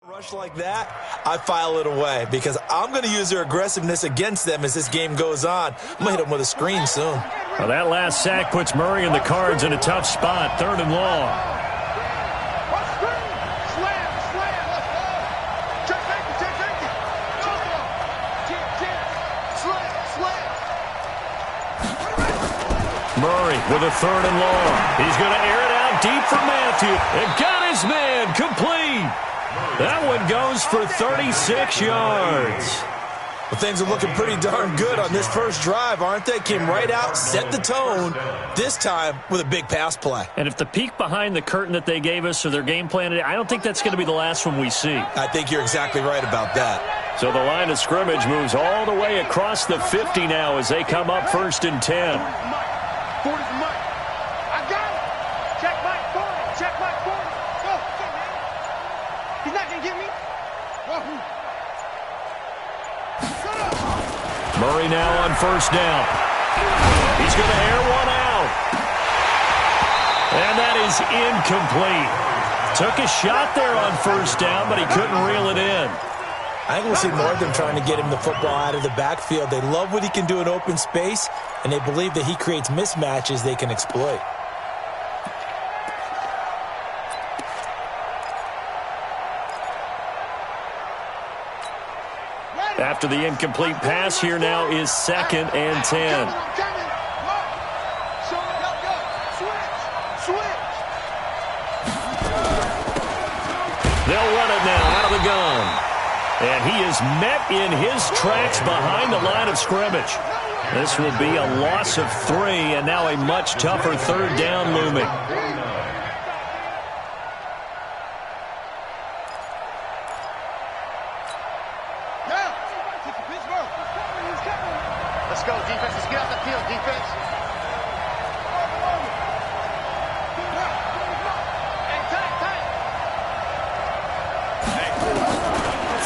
Rush like that, I file it away because I'm going to use their aggressiveness against them as this game goes on. I'm going to hit them with a screen soon. Well, that last sack puts Murray and the Cards in a tough spot, 3rd and long. Murray with a 3rd and long. He's going to air it out deep for Matthew. And got his man complete. That one goes for 36 yards. Well, things are looking pretty darn good on this first drive, aren't they? Came right out, set the tone, this time with a big pass play. And if the peek behind the curtain that they gave us or their game plan, I don't think that's going to be the last one we see. I think you're exactly right about that. So the line of scrimmage moves all the way across the 50 now as they come up 1st and 10. Murray now on 1st down. He's going to air one out. And that is incomplete. Took a shot there on 1st down, but he couldn't reel it in. I think we'll see more of them trying to get him the football out of the backfield. They love what he can do in open space, and they believe that he creates mismatches they can exploit. After the incomplete pass, here now is 2nd and 10. They'll run it now out of the gun. And he is met in his tracks behind the line of scrimmage. This will be a loss of 3, and now a much tougher 3rd down looming. Let's go, defense. Let's get out the field, defense.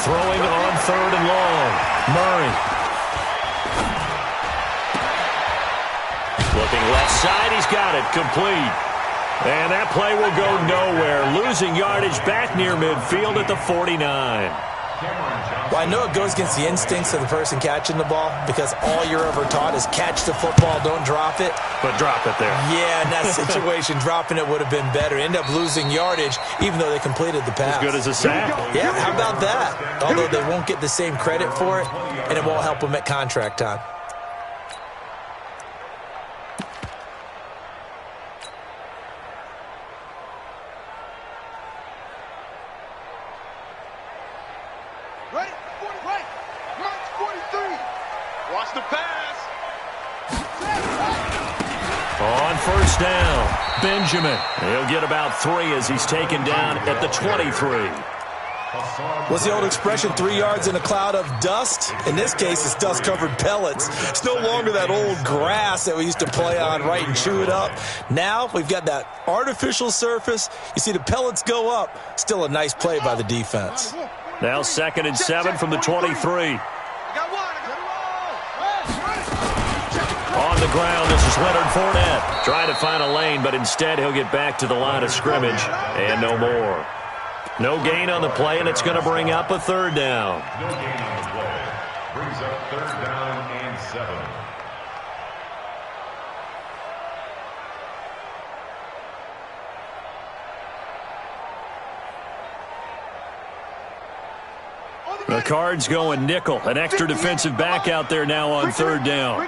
Throwing on 3rd and long. Murray. Looking left side. He's got it. Complete. And that play will go nowhere. Losing yardage back near midfield at the 49. Well, I know it goes against the instincts of the person catching the ball because all you're ever taught is catch the football, don't drop it. But drop it there. Yeah, in that situation, dropping it would have been better. End up losing yardage even though they completed the pass. As good as a sack. Yeah, how about that? Although they won't get the same credit for it, and it won't help them at contract time. Watch the pass. On 1st down, Benjamin. He'll get about 3 as he's taken down at the 23. What's the old expression, 3 yards in a cloud of dust? In this case, it's dust-covered pellets. It's no longer that old grass that we used to play on, right, and chew it up. Now we've got that artificial surface. You see the pellets go up. Still a nice play by the defense. Now 2nd and 7 from the 23. On the ground, this is Leonard Fournette. Trying to find a lane, but instead he'll get back to the line of scrimmage. And no more. No gain on the play, and it's going to bring up a 3rd down. No gain on the play. Brings up 3rd down and 7. The Cards going nickel. An extra defensive back out there now on 3rd down.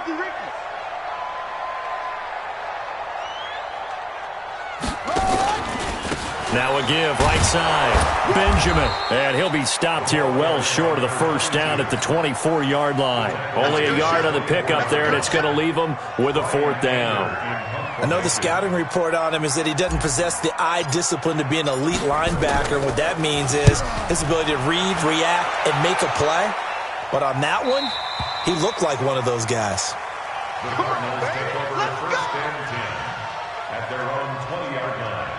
Now a give, right side. Benjamin. And he'll be stopped here well short of the 1st down at the 24-yard line. Only a yard on the pickup there, and it's going to leave him with a 4th down. I know the scouting report on him is that he doesn't possess the eye discipline to be an elite linebacker. What that means is his ability to read, react, and make a play. But on that one, he looked like one of those guys. The Cardinals take over 1st and 10 at their own 20-yard line.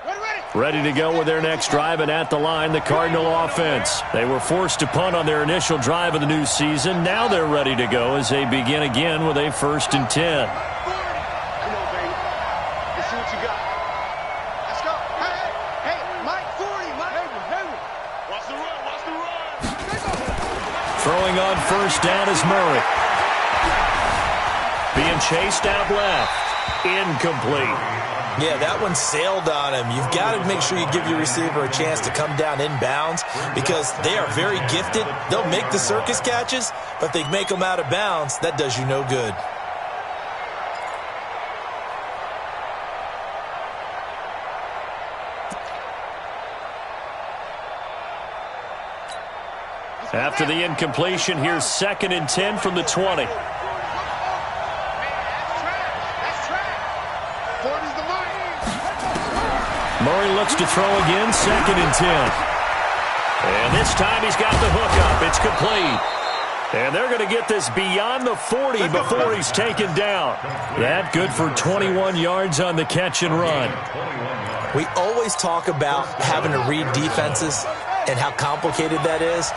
Ready, ready. Ready to go with their next drive, and at the line, the Cardinal offense. They were forced to punt on their initial drive of the new season. Now they're ready to go as they begin again with a 1st and 10. Come on, baby. Let's see what you got. Let's go. Hey, Mike 40, Mike. Watch the run, watch the run. Throwing on 1st down is Murray. Being chased out left. Incomplete. Yeah, that one sailed on him. You've got to make sure you give your receiver a chance to come down inbounds because they are very gifted. They'll make the circus catches, but if they make them out of bounds, that does you no good. After the incompletion, here's 2nd and 10 from the 20. Murray looks to throw again, 2nd and 10. And this time he's got the hook up. It's complete. And they're going to get this beyond the 40 before he's taken down. That good for 21 yards on the catch and run. We always talk about having to read defenses and how complicated that is.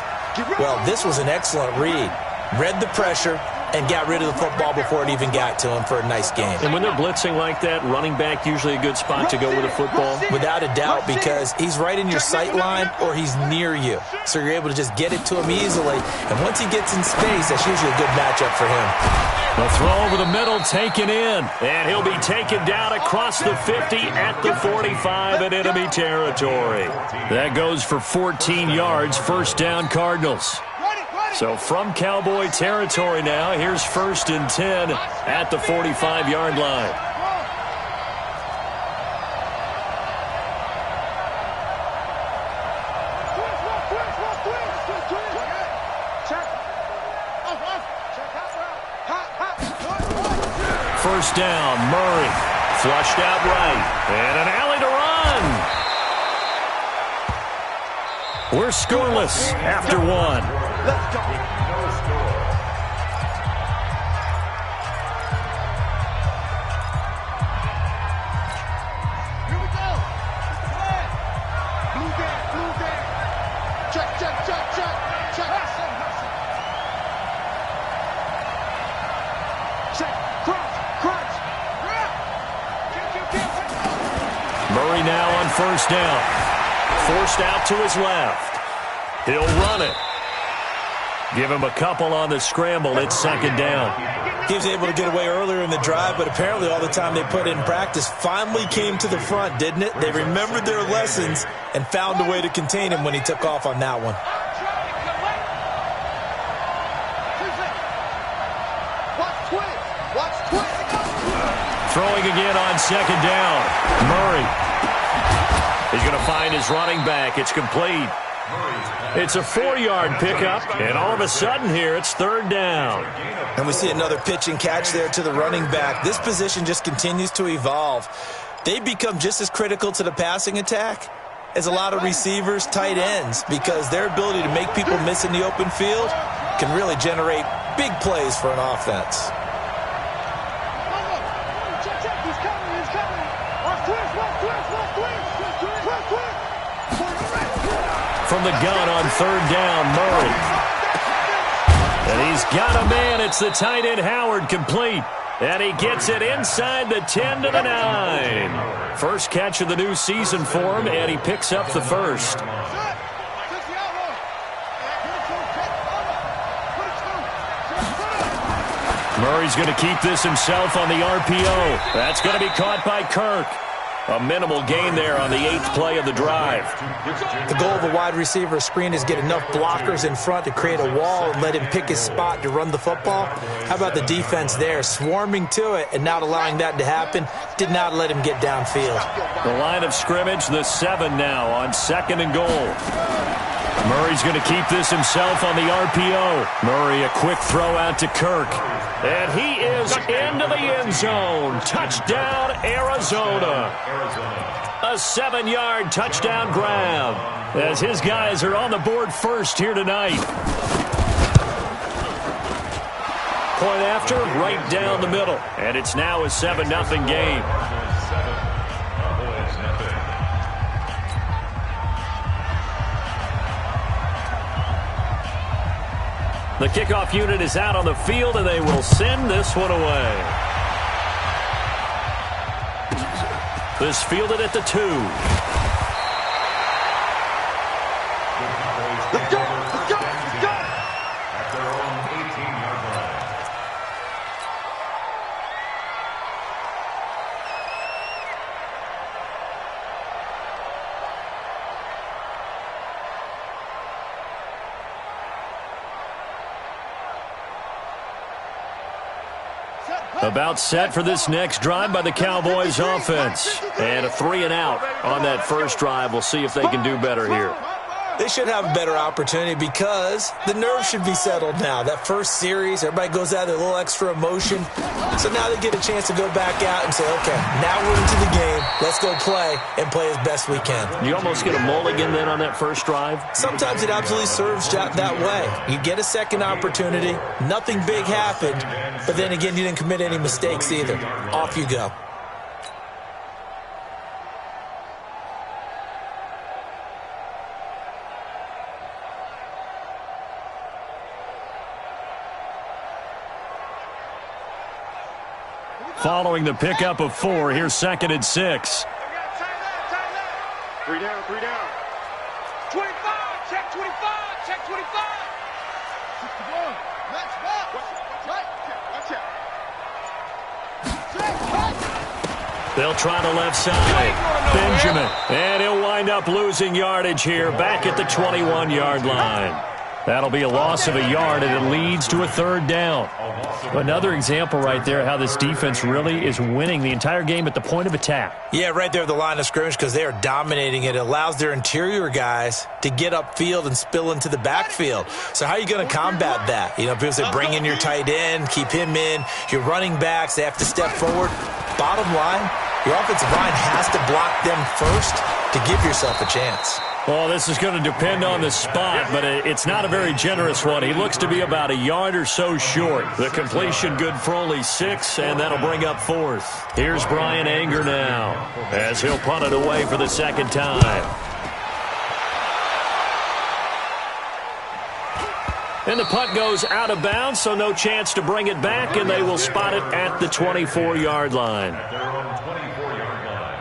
Well, this was an excellent read. Read the pressure and got rid of the football before it even got to him for a nice game. And when they're blitzing like that, running back usually a good spot to go with a football? Without a doubt, because he's right in your sight line or he's near you. So you're able to just get it to him easily. And once he gets in space, that's usually a good matchup for him. The throw over the middle taken in. And he'll be taken down across the 50 at the 45 in enemy territory. That goes for 14 yards, 1st down Cardinals. So from Cowboy territory now, here's 1st and 10 at the 45-yard line. First down, Murray. Flushed out right. And an alley to run. We're scoreless after 1. Let's go. No score. Here we go. Blue band. Check. Check. Crunch. Murray now on 1st down. Forced out to his left. He'll run it. Give him a couple on the scramble. It's 2nd down. He was able to get away earlier in the drive, but apparently all the time they put in practice finally came to the front, didn't it? They remembered their lessons and found a way to contain him when he took off on that one. Throwing again on 2nd down. Murray. He's going to find his running back. It's complete. It's a 4-yard pickup, and all of a sudden here it's 3rd down. And we see another pitch and catch there to the running back. This position just continues to evolve. They become just as critical to the passing attack as a lot of receivers, tight ends, because their ability to make people miss in the open field can really generate big plays for an offense. From the gun on 3rd down, Murray. And he's got a man. It's the tight end Howard, complete. And he gets it inside the 10 to the 9. First catch of the new season for him, and he picks up the 1st. Murray's going to keep this himself on the RPO. That's going to be caught by Kirk. A minimal gain there on the 8th play of the drive. The goal of a wide receiver screen is get enough blockers in front to create a wall and let him pick his spot to run the football. How about the defense there, swarming to it and not allowing that to happen? Did not let him get downfield. The line of scrimmage, the 7 now on 2nd and goal. Murray's going to keep this himself on the RPO. Murray, a quick throw out to Kirk. And he is into the end zone. Touchdown, Arizona. A 7-yard touchdown grab as his guys are on the board first here tonight. Point after, right down the middle. And it's now a 7-0 game. The kickoff unit is out on the field, and they will send this one away. This fielded at the 2. Let's go! Let's go! Let's go! At their own 18-yard line. About set for this next drive by the Cowboys offense. And a 3-and-out on that first drive. We'll see if they can do better here. They should have a better opportunity because the nerves should be settled now. That first series, everybody goes out with a little extra emotion. So now they get a chance to go back out and say, okay, now we're into the game. Let's go play and play as best we can. You almost get a mulligan then on that first drive? Sometimes it absolutely serves that way. You get a second opportunity. Nothing big happened. But then again, you didn't commit any mistakes either. Off you go. Following the pickup of 4, here's 2nd and 6. 3 down, 3 down. 25, check 25, check 25. 61, let's walk. Right, check. They'll try the left side. Benjamin. And he'll wind up losing yardage here back at the 21-yard line. That'll be a loss of a yard, and it leads to a 3rd down. Another example right there how this defense really is winning the entire game at the point of attack. Yeah, right there at the line of scrimmage because they are dominating it. It allows their interior guys to get upfield and spill into the backfield. So how are you going to combat that? You know, people say bring in your tight end, keep him in. Your running backs, they have to step forward. Bottom line, your offensive line has to block them first to give yourself a chance. Well, this is going to depend on the spot, but it's not a very generous one. He looks to be about a yard or so short. The completion good for only 6, and that'll bring up 4th. Here's Brian Anger now as he'll punt it away for the 2nd time. And the punt goes out of bounds, so no chance to bring it back, and they will spot it at the 24-yard line. At their own 24-yard line.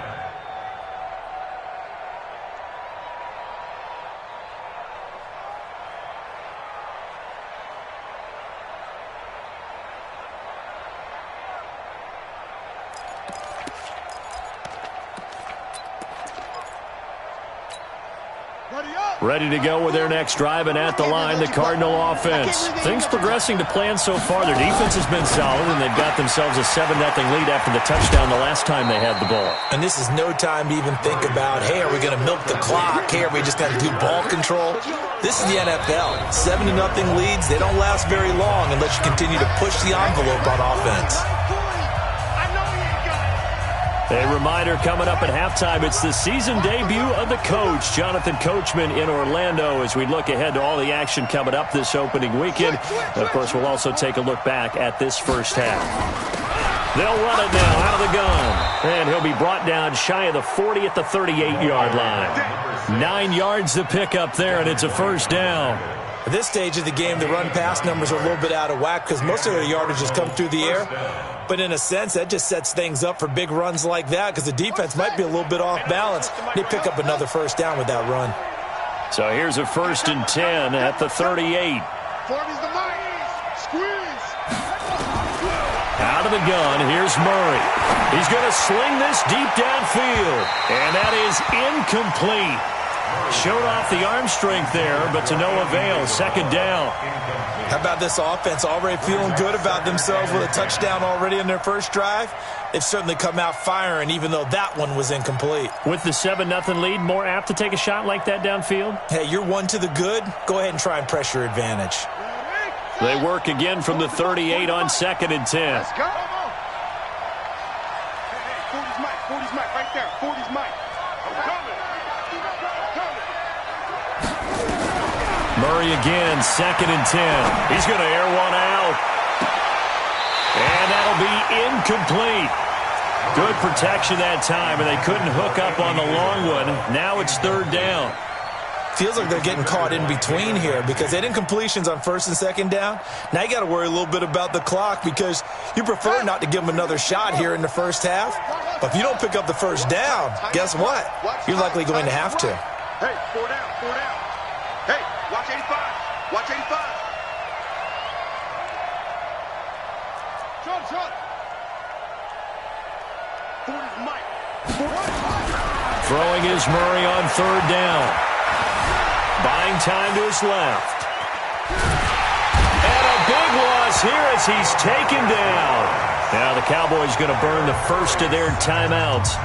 Ready to go with their next drive, and at the line, the Cardinal offense. Things progressing to plan so far. Their defense has been solid, and they've got themselves a 7-0 lead after the touchdown the last time they had the ball. And this is no time to even think about, hey, are we going to milk the clock? Hey, are we just going to do ball control? This is the NFL. 7-0 leads, they don't last very long unless you continue to push the envelope on offense. A reminder coming up at halftime, it's the season debut of the coach, Jonathan Coachman, in Orlando, as we look ahead to all the action coming up this opening weekend. Of course, we'll also take a look back at this first half. They'll run it now out of the gun, and he'll be brought down shy of the 40 at the 38-yard line. 9 yards to pick up there, and it's a 1st down. At this stage of the game, the run-pass numbers are a little bit out of whack because most of their yardage has come through the air. But in a sense, that just sets things up for big runs like that because the defense might be a little bit off balance. They pick up another 1st down with that run. So here's a 1st and 10 at the 38. 40's the mark. Squeeze. Out of the gun, here's Murray. He's going to sling this deep downfield, and that is incomplete. Showed off the arm strength there, but to no avail. 2nd down. How about this offense already feeling good about themselves with a touchdown already in their first drive? They've certainly come out firing, even though that one was incomplete. With the 7-0 lead, more apt to take a shot like that downfield? Hey, you're one to the good. Go ahead and try and press your advantage. They work again from the 38 on 2nd and 10. Let's go. Hey, 40's Mike. 40's Mike right there. 40's Mike. I'm coming. Murray again, 2nd and 10. He's going to air one out. And that'll be incomplete. Good protection that time, and they couldn't hook up on the long one. Now it's 3rd down. Feels like they're getting caught in between here because they didn't incompletions on first and second down. Now you got to worry a little bit about the clock because you prefer not to give them another shot here in the first half. But if you don't pick up the first down, guess what? You're likely going to have to. Hey, 4 down, 4 down. Hey, watch 85. Watch 85. Shot. 40's Mike. Throwing is Murray on third down. Buying time to his left. And a big loss here as he's taken down. Now the Cowboys going to burn the first of their timeouts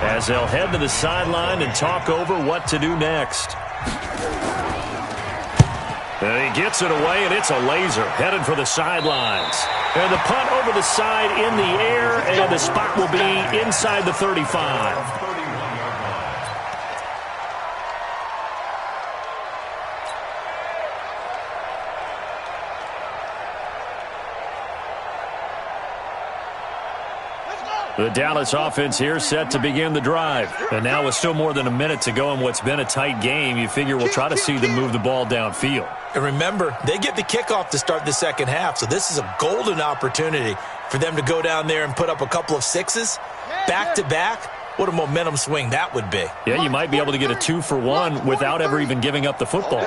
as they'll head to the sideline and talk over what to do next. And he gets it away, and it's a laser headed for the sidelines. And the punt over the side in the air, and the spot will be inside the 35. The Dallas offense here set to begin the drive. And now with still more than a minute to go in what's been a tight game, you figure we'll try to see them move the ball downfield. And remember, they get the kickoff to start the second half, so this is a golden opportunity for them to go down there and put up a couple of sixes back-to-back. What a momentum swing that would be. Yeah, you might be able to get a 2-for-1 without ever even giving up the football.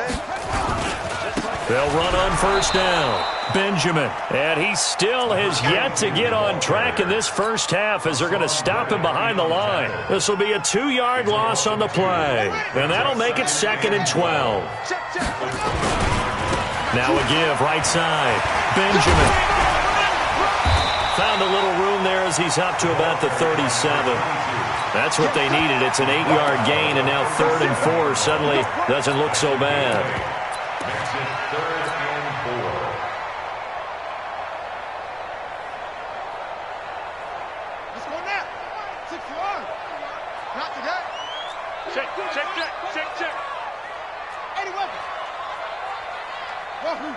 They'll run on first down. Benjamin. And he still has yet to get on track in this first half as they're going to stop him behind the line. This will be a 2-yard loss on the play. And that'll make it 2nd and 12. Now a give right side. Benjamin. Found a little room there as he's up to about the 37. That's what they needed. It's an 8-yard gain, and now 3rd and 4 suddenly doesn't look so bad. Makes it 3rd and 4. Let's go now. 6 yards. Not today. Check. 80 weapons. Wahoo.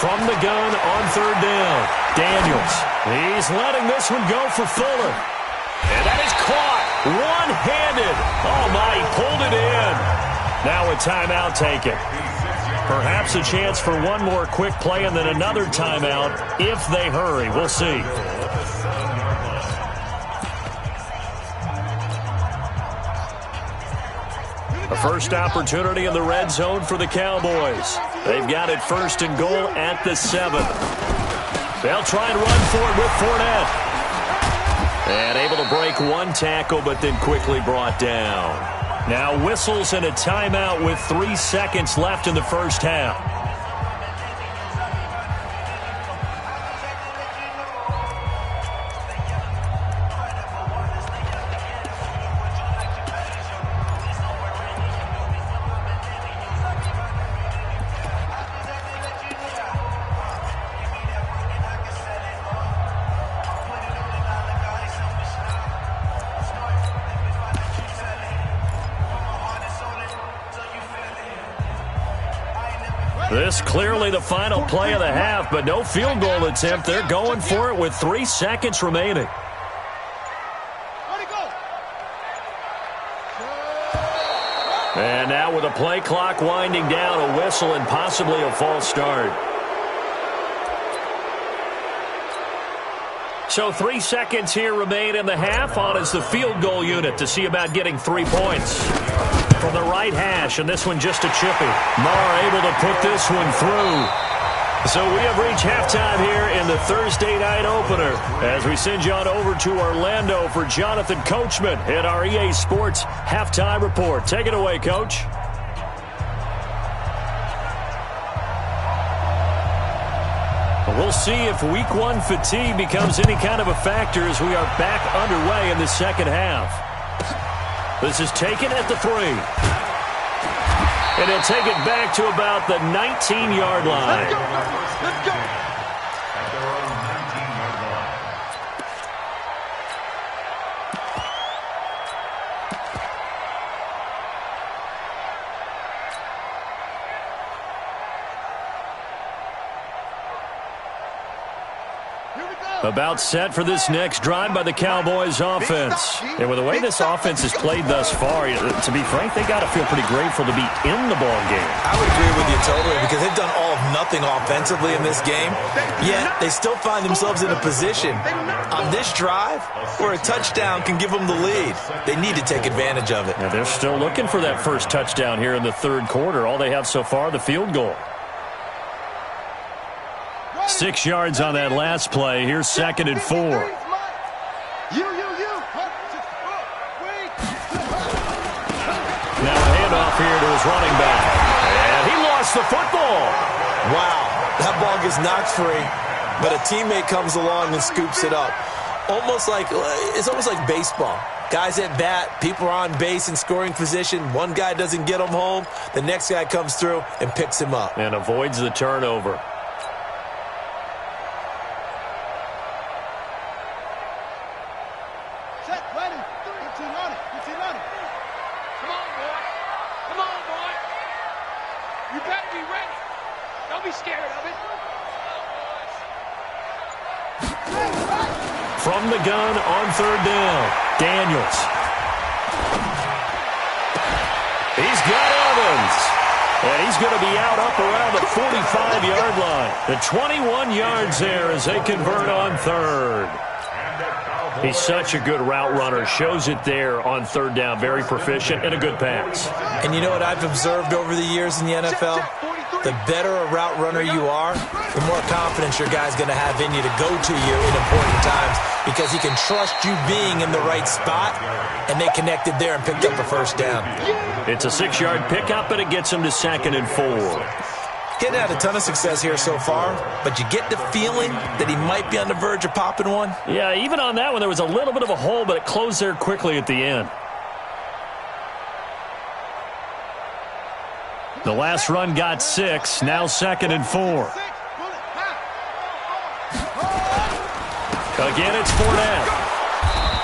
From the gun on 3rd down, Daniels. He's letting this one go for Fuller. And that is caught one-handed. Oh, my, he pulled it in. Now a timeout taken. Perhaps a chance for one more quick play and then another timeout if they hurry. We'll see. A first opportunity in the red zone for the Cowboys. They've got it 1st and goal at the 7. They'll try and run for it with Fournette. And able to break one tackle, but then quickly brought down. Now whistles and a timeout with 3 seconds left in the first half. This clearly the final play of the half, but no field goal attempt. They're going for it with 3 seconds remaining. And now with a play clock winding down, a whistle and possibly a false start. So 3 seconds here remain in the half. On is the field goal unit to see about getting 3 points. From the right hash, and this one just a chippy. Marr able to put this one through. So we have reached halftime here in the Thursday night opener as we send you on over to Orlando for Jonathan Coachman in our EA Sports Halftime Report. Take it away, Coach. We'll see if Week 1 fatigue becomes any kind of a factor as we are back underway in the second half. This is taken at the 3. And he'll take it back to about the 19-yard line. Let's go. At their own 19-yard line. Here we go. About set for this next drive by the Cowboys offense. And with the way this offense has played thus far, to be frank, they got to feel pretty grateful to be in the ball game. I would agree with you totally because they've done all of nothing offensively in this game, yet they still find themselves in a position on this drive where a touchdown can give them the lead. They need to take advantage of it. Yeah, they're still looking for that first touchdown here in the third quarter. All they have so far, the field goal. 6 yards on that last play. Here's 2nd and 4. Now a handoff here to his running back. And he lost the football. Wow, that ball gets knocked free, but a teammate comes along and scoops it up. It's almost like baseball. Guys at bat, people are on base in scoring position. One guy doesn't get him home. The next guy comes through and picks him up. And avoids the turnover. From the gun on 3rd down, Daniels. He's got Evans. And he's going to be out up around the 45-yard line. The 21 yards there as they convert on 3rd. He's such a good route runner. Shows it there on 3rd down. Very proficient and a good pass. And you know what I've observed over the years in the NFL? The better a route runner you are, the more confidence your guy's going to have in you to go to you in important times because he can trust you being in the right spot, and they connected there and picked up a first down. It's a 6-yard pickup, and it gets him to 2nd and 4. Getting had a ton of success here so far, but you get the feeling that he might be on the verge of popping one. Yeah, even on that one, there was a little bit of a hole, but it closed there quickly at the end. The last run got 6, now 2nd and 4. Again, it's Fournette.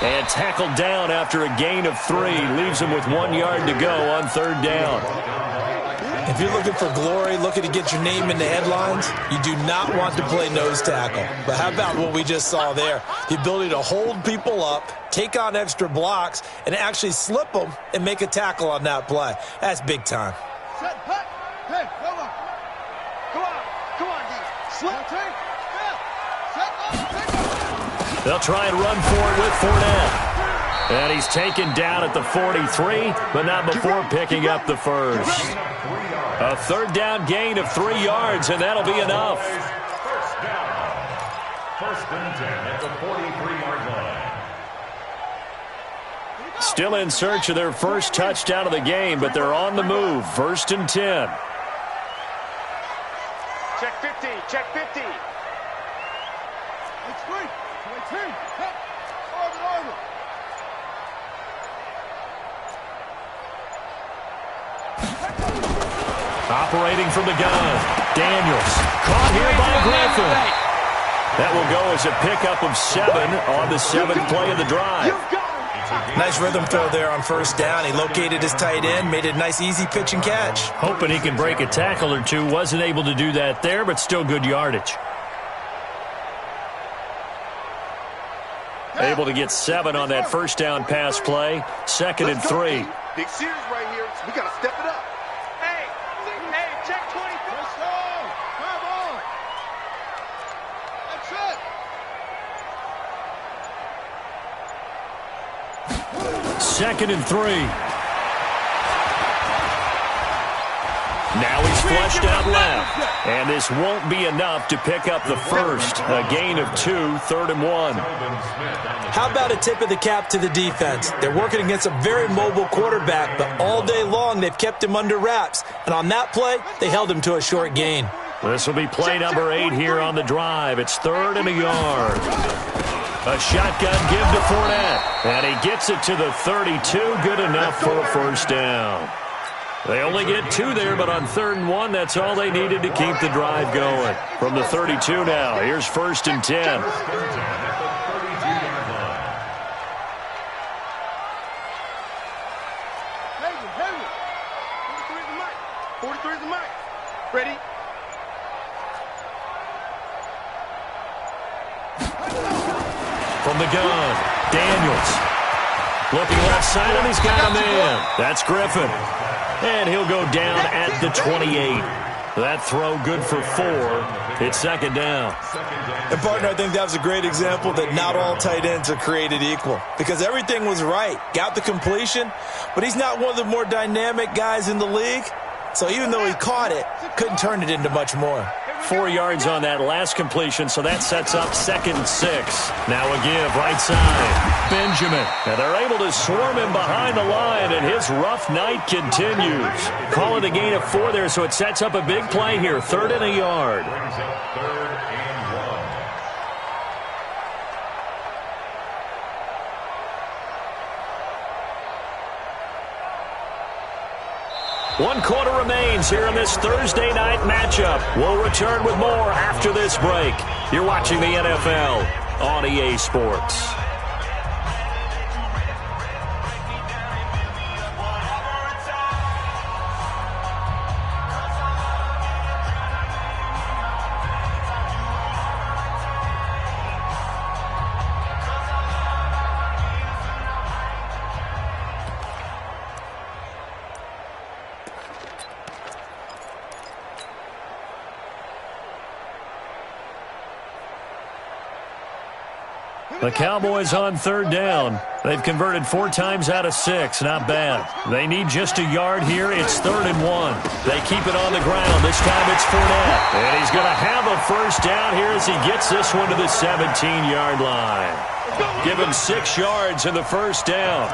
And tackled down after a gain of 3. Leaves him with 1 yard to go on 3rd down. If you're looking for glory, looking to get your name in the headlines, you do not want to play nose tackle. But how about what we just saw there? The ability to hold people up, take on extra blocks, and actually slip them and make a tackle on that play. That's big time. Hey, come on. Come on, D. Slip. They'll try and run for it with Fournette. And he's taken down at the 43, but not before picking up the first. A 3rd down gain of 3 yards, and that'll be enough. First down. 1st and 10 at the 43-yard line. Still in search of their first touchdown of the game, but they're on the move. 1st and 10. Check 50. Check 50. It's free. Operating from the gun. Daniels. Caught here by Griffin. That will go as a pickup of 7 on the 7th play of the drive. Nice rhythm throw there on 1st down. He located his tight end, made it a nice, easy pitch and catch. Hoping he can break a tackle or two. Wasn't able to do that there, but still good yardage. Able to get 7 on that 1st down pass play. 2nd and 3. Big series right here. We got to step it up. Hey, check 20. Let's go. Come on. That's it. 2nd and 3. Now he's flushed out left. And this won't be enough to pick up the first. A gain of 2, 3rd and 1. How about a tip of the cap to the defense? They're working against a very mobile quarterback, but all day long they've kept him under wraps. And on that play, they held him to a short gain. This will be play number 8 here on the drive. It's 3rd and a yard. A shotgun give to Fournette. And he gets it to the 32. Good enough for a first down. They only get 2 there, but on 3rd and 1, that's all they needed to keep the drive going. From the 32 now, here's 1st and 10. Ready? From the gun, Daniels. Looking left side, and he's got him in. That's Griffin. And he'll go down at the 28. That throw good for 4. It's second down. And, partner, I think that was a great example that not all tight ends are created equal, because everything was right. Got the completion, but he's not one of the more dynamic guys in the league. So even though he caught it, couldn't turn it into much more. 4 yards on that last completion, so that sets up 2nd and 6. Now a give, right side. Benjamin. And they're able to swarm him behind the line, and his rough night continues. Call it a gain of 4 there, so it sets up a big play here. 3rd and a yard. Brings up 3rd and 1. 1 quarter remains here in this Thursday night matchup. We'll return with more after this break. You're watching the NFL on EA Sports. The Cowboys on 3rd down. They've converted 4 times out of 6. Not bad. They need just a yard here. It's 3rd and 1. They keep it on the ground. This time it's Fournette. And he's going to have a first down here as he gets this one to the 17-yard line. Give him 6 yards in the first down.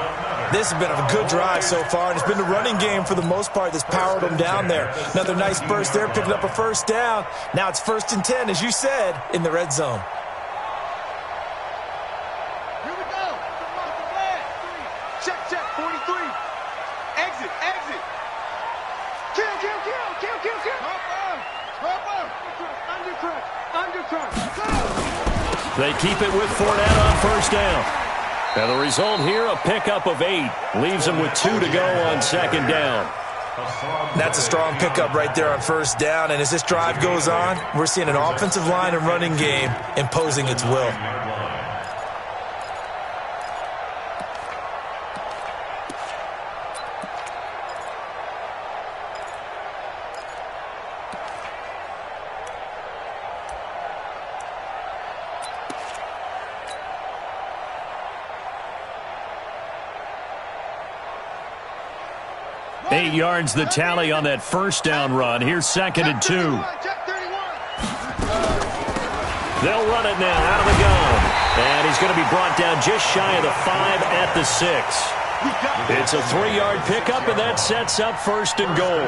This has been a good drive so far, and it's been the running game for the most part that's powered them down there. Another nice burst there, picking up a first down. Now it's 1st and 10, as you said, in the red zone. They keep it with Fournette on first down. And the result here, a pickup of 8. Leaves them with 2 to go on 2nd down. That's a strong pickup right there on first down. And as this drive goes on, we're seeing an offensive line and running game imposing its will. 8 yards the tally on that first down run. Here's 2nd and 2. They'll run it now out of the gun. And he's going to be brought down just shy of the 5 at the 6. It's a 3-yard pickup, and that sets up 1st and goal.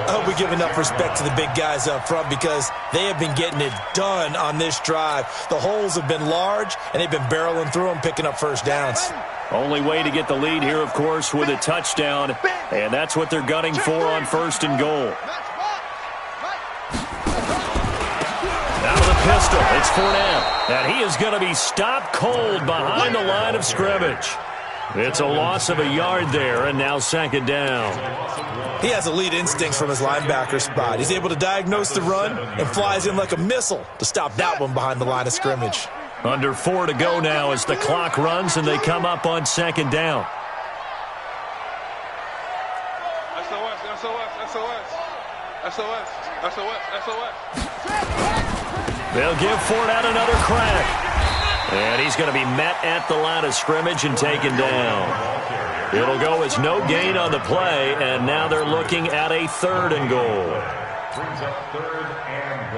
I hope we give enough respect to the big guys up front, because they have been getting it done on this drive. The holes have been large, and they've been barreling through them, picking up first downs. Only way to get the lead here, of course, with a touchdown, and that's what they're gunning for on 1st and goal. Out of the pistol, it's Fournette, and he is going to be stopped cold behind the line of scrimmage. It's a loss of a yard there, and now 2nd down. He has elite instincts from his linebacker spot. He's able to diagnose the run and flies in like a missile to stop that one behind the line of scrimmage. Under 4 to go now as the clock runs and they come up on 2nd down. SOS, SOS, SOS. SOS, SOS, SOS. They'll give Fournette another crack. And he's going to be met at the line of scrimmage and taken down. It'll go as no gain on the play, and now they're looking at a 3rd and goal. Brings up 3rd and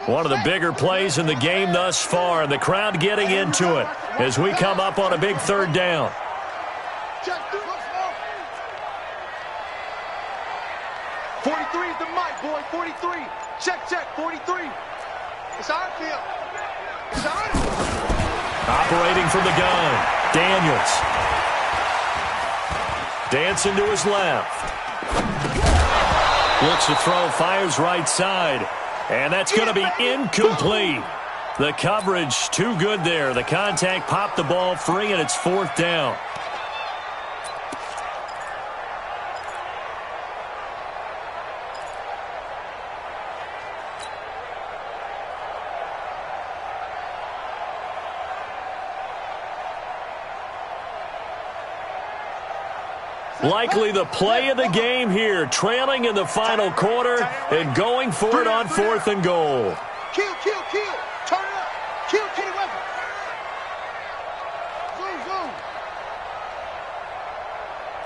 goal. One of the bigger plays in the game thus far, and the crowd getting into it as we come up on a big 3rd down. 43 is the mic, boy. 43. Check, 43. It's our field. It's our. Operating from the gun, Daniels. Dancing to his left. Looks to throw, fires right side. And that's going to be incomplete. The coverage too good there. The contact popped the ball free, and it's 4th down. Likely the play of the game here, trailing in the final quarter and going for it on 4th and goal. Kill. Turn it up. Kill the weapon. Zoom.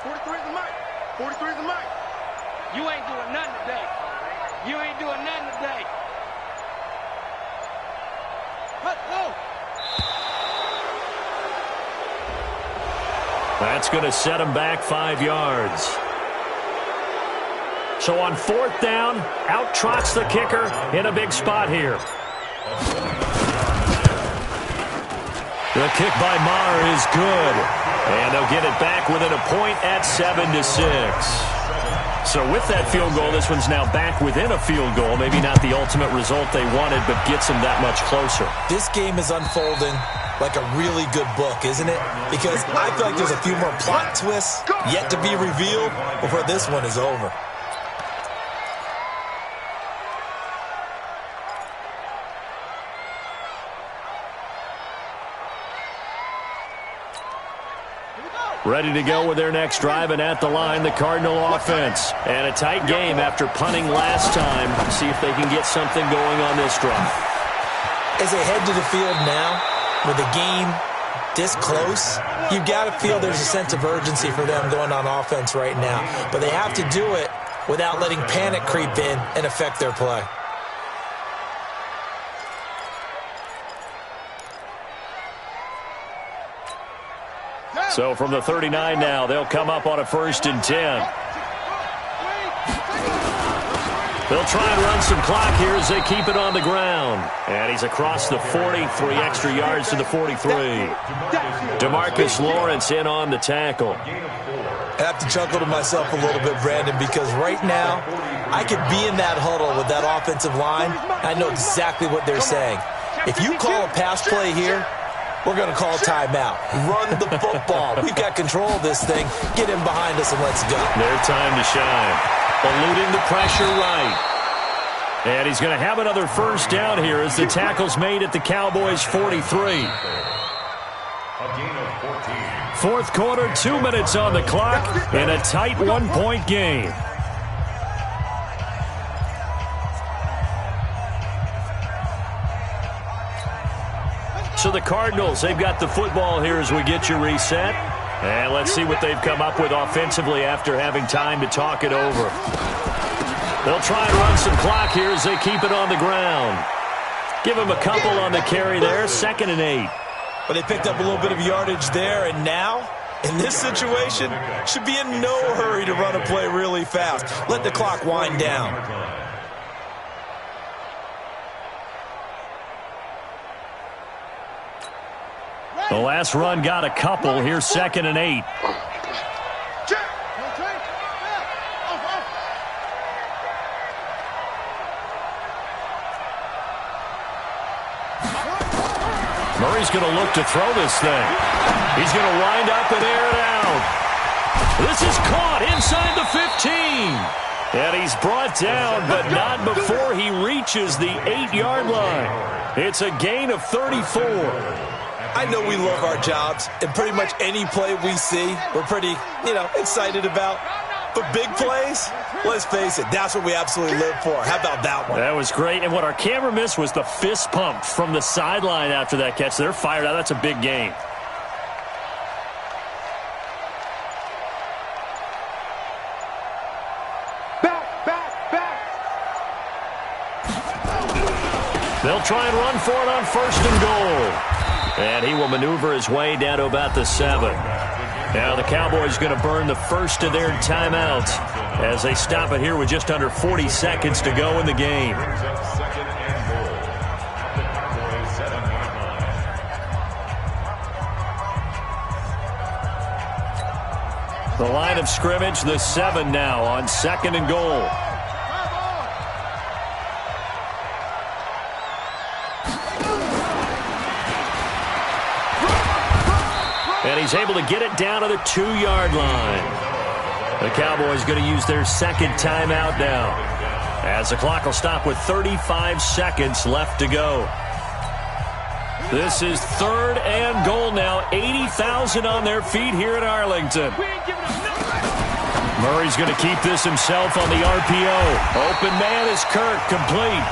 43 is the mic. 43 is the mic. You ain't doing nothing today. Let's go. That's going to set him back 5 yards. So on 4th down, out trots the kicker in a big spot here. The kick by Maher is good. And they'll get it back within a point at 7-6. So with that field goal, this one's now back within a field goal. Maybe not the ultimate result they wanted, but gets them that much closer. This game is unfolding like a really good book, isn't it? Because I feel like there's a few more plot twists yet to be revealed before this one is over. Ready to go with their next drive, and at the line, the Cardinal offense. And a tight game after punting last time. See if they can get something going on this drive. As they head to the field now, with the game this close, you've got to feel there's a sense of urgency for them going on offense right now. But they have to do it without letting panic creep in and affect their play. So from the 39 now, they'll come up on a 1st and 10. They'll try and run some clock here as they keep it on the ground. And he's across the 40, 3 extra yards to the 43. DeMarcus Lawrence in on the tackle. I have to chuckle to myself a little bit, Brandon, because right now I could be in that huddle with that offensive line. I know exactly what they're saying. If you call a pass play here, we're going to call a timeout. Run the football. We've got control of this thing. Get him behind us and let's go. Their time to shine. Eluding the pressure right. And he's going to have another 1st down here as the tackle's made at the Cowboys' 43. 4th quarter, 2 minutes on the clock in a tight 1-point game. So the Cardinals, they've got the football here as we get you reset. And let's see what they've come up with offensively after having time to talk it over. They'll try and run some clock here as they keep it on the ground. Give them a couple on the carry there, 2nd and 8. But they picked up a little bit of yardage there, and now, in this situation, should be in no hurry to run a play really fast. Let the clock wind down. The last run got a couple. Here's 2nd and 8. Murray's going to look to throw this thing. He's going to wind up and air it out. This is caught inside the 15. And he's brought down, but not before he reaches the 8-yard line. It's a gain of 34. I know we love our jobs, and pretty much any play we see, we're pretty, excited about. But big plays, let's face it, that's what we absolutely live for. How about that one? That was great, and what our camera missed was the fist pump from the sideline after that catch. They're fired out. That's a big gain. Back. They'll try and run for it on 1st and goal. And he will maneuver his way down to about the 7. Now the Cowboys going to burn the first of their timeouts as they stop it here with just under 40 seconds to go in the game. The line of scrimmage, the 7 now on 2nd and goal. And he's able to get it down to the 2-yard line. The Cowboys going to use their 2nd timeout now, as the clock will stop with 35 seconds left to go. This is 3rd and goal now. 80,000 on their feet here in Arlington. We ain't giving up nothing. Murray's going to keep this himself on the RPO. Open man is Kirk, complete.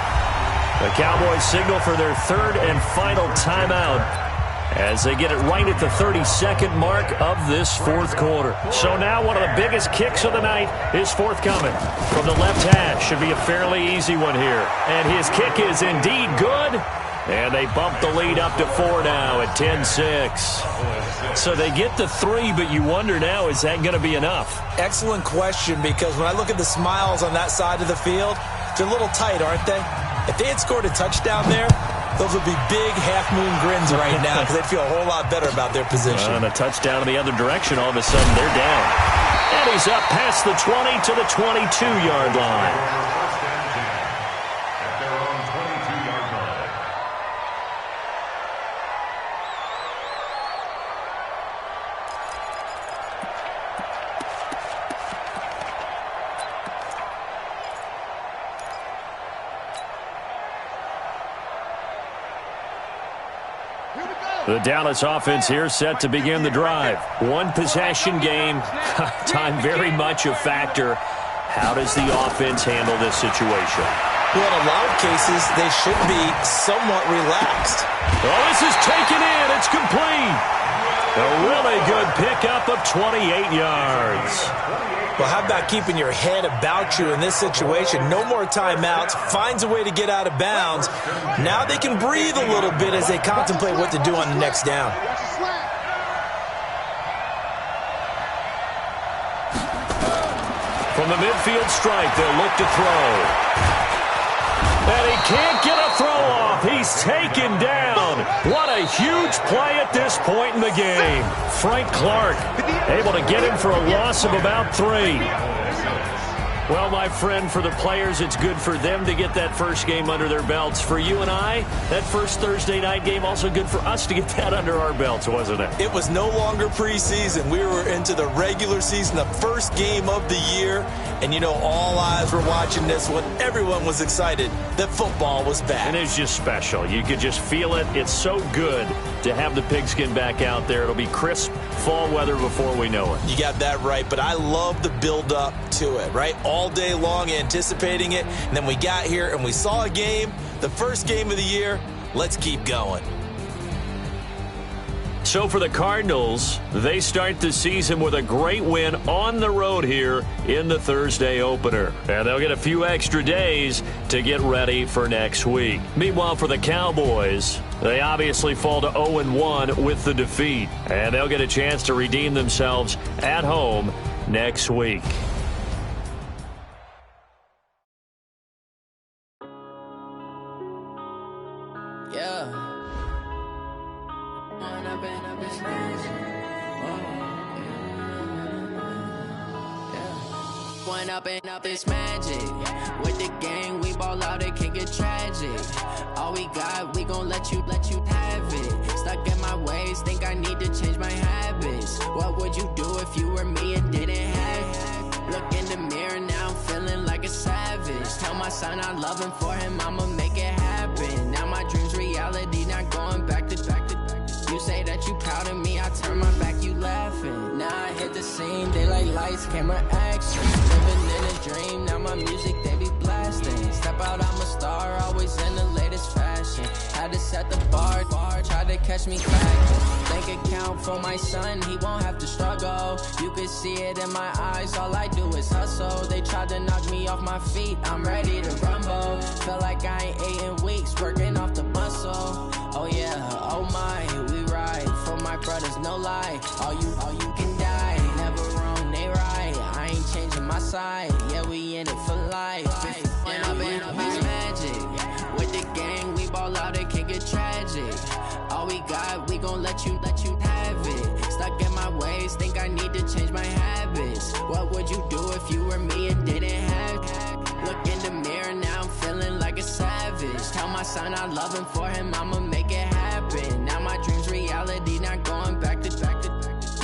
The Cowboys signal for their third and final timeout as they get it right at the 32nd mark of this fourth quarter. So now one of the biggest kicks of the night is forthcoming. From the left hash, should be a fairly easy one here. And his kick is indeed good. And they bump the lead up to 4 now at 10-6. So they get to 3, but you wonder now, is that going to be enough? Excellent question, because when I look at the smiles on that side of the field, they're a little tight, aren't they? If they had scored a touchdown there, those would be big half-moon grins right now because they'd feel a whole lot better about their position. And a touchdown in the other direction, all of a sudden they're down. And he's up past the 20 to the 22-yard line. The Dallas offense here set to begin the drive. One possession game. Time very much a factor. How does the offense handle this situation? Well, in a lot of cases, they should be somewhat relaxed. Oh, this is taken in. It's complete. A really good pickup of 28 yards. Well, how about keeping your head about you in this situation? No more timeouts. Finds a way to get out of bounds. Now they can breathe a little bit as they contemplate what to do on the next down. From the midfield stripe, they'll look to throw. And he can't get a throw off. He's taken down. What a huge play at this point in the game. Frank Clark able to get him for a loss of about 3. Well, my friend, for the players, it's good for them to get that first game under their belts. For you and I, that first Thursday night game, also good for us to get that under our belts, wasn't it? It was no longer preseason. We were into the regular season, the first game of the year. And, you know, all eyes were watching this one. Everyone was excited that football was back. And it's just special. You could just feel it. It's so good to have the pigskin back out there. It'll be crisp fall weather before we know it. You got that right, but I love the build-up to it, right? All day long anticipating it, and then we got here and we saw a game, the first game of the year. Let's keep going. So for the Cardinals, they start the season with a great win on the road here in the Thursday opener. And they'll get a few extra days to get ready for next week. Meanwhile, for the Cowboys, they obviously fall to 0-1 with the defeat. And they'll get a chance to redeem themselves at home next week. Up is magic. With the gang, we ball out, it can get tragic. All we got, we gon' let you have it. Stuck in my ways, think I need to change my habits. What would you do if you were me and didn't have it? Look in the mirror, now I'm feeling like a savage. Tell my son I love him, for him I'ma make it happen. Now my dream's reality, not going back to. You say that you proud of me, I turn my back, you laughing. Now I hit the scene, they like lights, camera, action. Living in a dream, now my music, they be blasting. Step out, I'm a star, always in the latest fashion. Had to set the bar, tried to catch me cracking. Bank account for my son, he won't have to struggle. You can see it in my eyes, all I do is hustle. They tried to knock me off my feet, I'm ready to rumble. Feel like I ain't ate in weeks, working off the muscle. Oh yeah, oh my, we ride for my brothers, no lie. All you can die, never wrong, they right. I ain't changing my side, yeah, we in it for life. When I've been up is magic. With the gang, we ball out, it can get tragic. All we got, we gon' let you have it. Stuck in my ways, think I need to change my habits. What would you do if you were me and didn't have it? Look in the mirror, now I'm feeling like a savage. Tell my son I love him, for him I'ma make it happen. Now my dream's reality, not going back to.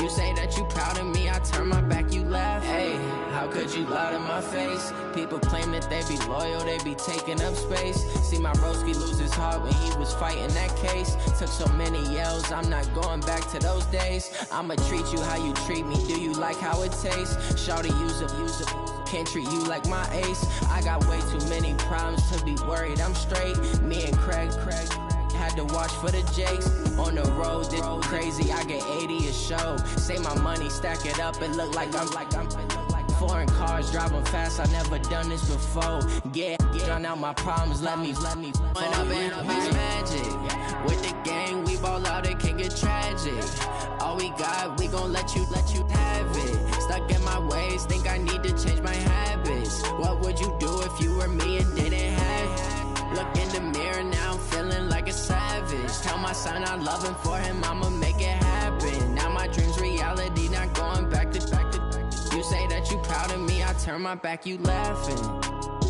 You say that you proud of me, I turn my back, you laugh. Hey, how could you blood in my face. People claim that they be loyal, they be taking up space. See my broski lose his heart when he was fighting that case. Took so many yells, I'm not going back to those days. I'ma treat you how you treat me, do you like how it tastes? Shawty, use up, can't treat you like my ace. I got way too many problems to be worried, I'm straight. Me and Craig had to watch for the Jakes. On the road, this crazy, I get 80 a show. Say my money, stack it up, it look like I'm foreign cars, driving fast, I never done this before. Get drown out my problems, let me When up in it's magic. With the gang, we ball out, it can get tragic. All we got, we gon' let you have it. Stuck in my ways, think I need to change my habits. What would you do if you were me and didn't have it? Look in the mirror, now I'm feeling like a savage. Tell my son I love him, for him I'ma make it happen. Now my dream's reality, not going back to. You say that you proud of me, I turn my back, you laughing.